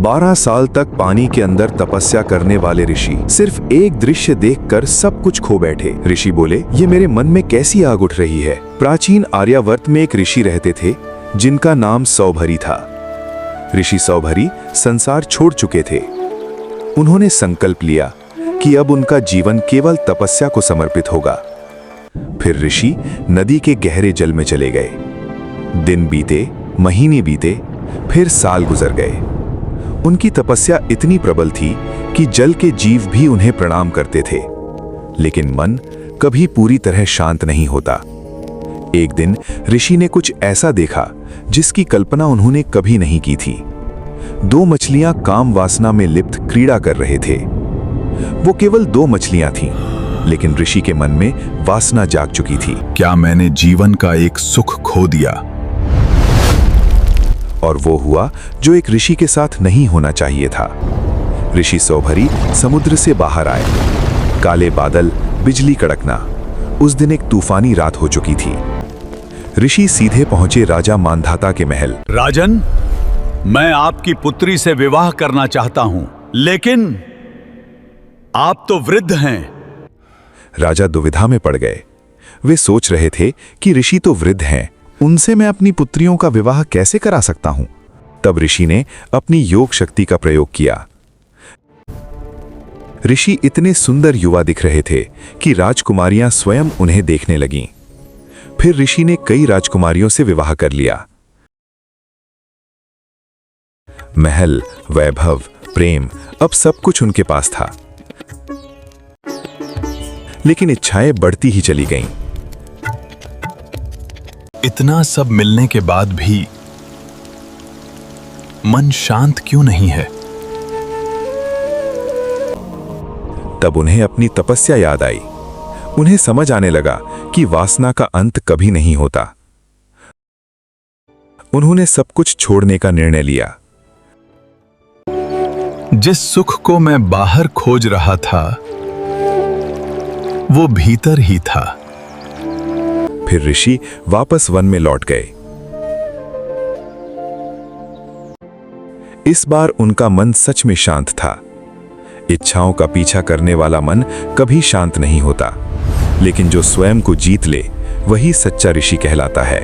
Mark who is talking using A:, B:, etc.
A: 12 साल तक पानी के अंदर तपस्या करने वाले ऋषि सिर्फ एक दृश्य देखकर सब कुछ खो बैठे। ऋषि बोले, ये मेरे मन में कैसी आग उठ रही है। प्राचीन आर्यावर्त में एक ऋषि रहते थे जिनका नाम सौभरी था। ऋषि सौभरी संसार छोड़ चुके थे। उन्होंने संकल्प लिया कि अब उनका जीवन केवल तपस्या को समर्पित होगा। फिर ऋषि नदी के गहरे जल में चले गए। दिन बीते, महीने बीते, फिर साल गुजर गए। उनकी तपस्या इतनी प्रबल थी कि जल के जीव भी उन्हें प्रणाम करते थे, लेकिन मन कभी पूरी तरह शांत नहीं होता। एक दिन ऋषि ने कुछ ऐसा देखा जिसकी कल्पना उन्होंने कभी नहीं की थी। 2 मछलियां काम वासना में लिप्त क्रीड़ा कर रहे थे। वो केवल 2 मछलियां थीं, लेकिन ऋषि के मन में वासना जाग चुकी थी।
B: क्या मैंने जीवन का एक सुख खो दिया?
A: और वो हुआ जो एक ऋषि के साथ नहीं होना चाहिए था। ऋषि सौभरी समुद्र से बाहर आए। काले बादल, बिजली कड़कना। उस दिन एक तूफानी रात हो चुकी थी। ऋषि सीधे पहुंचे राजा मांधाता के महल।
B: राजन, मैं आपकी पुत्री से विवाह करना चाहता हूं, लेकिन आप तो वृद्ध हैं।
A: राजा दुविधा में पड़ गए। वे सोच रहे थे कि ऋषि तो वृद्ध हैं, उनसे मैं अपनी पुत्रियों का विवाह कैसे करा सकता हूं। तब ऋषि ने अपनी योग शक्ति का प्रयोग किया। ऋषि इतने सुंदर युवा दिख रहे थे कि राजकुमारियां स्वयं उन्हें देखने लगीं। फिर ऋषि ने कई राजकुमारियों से विवाह कर लिया। महल, वैभव, प्रेम, अब सब कुछ उनके पास था, लेकिन इच्छाएं बढ़ती ही चली गईं।
B: इतना सब मिलने के बाद भी मन शांत क्यों नहीं है?
A: तब उन्हें अपनी तपस्या याद आई। उन्हें समझ आने लगा कि वासना का अंत कभी नहीं होता। उन्होंने सब कुछ छोड़ने का निर्णय लिया।
B: जिस सुख को मैं बाहर खोज रहा था, वो भीतर ही था।
A: फिर ऋषि वापस वन में लौट गए। इस बार उनका मन सच में शांत था। इच्छाओं का पीछा करने वाला मन कभी शांत नहीं होता, लेकिन जो स्वयं को जीत ले वही सच्चा ऋषि कहलाता है।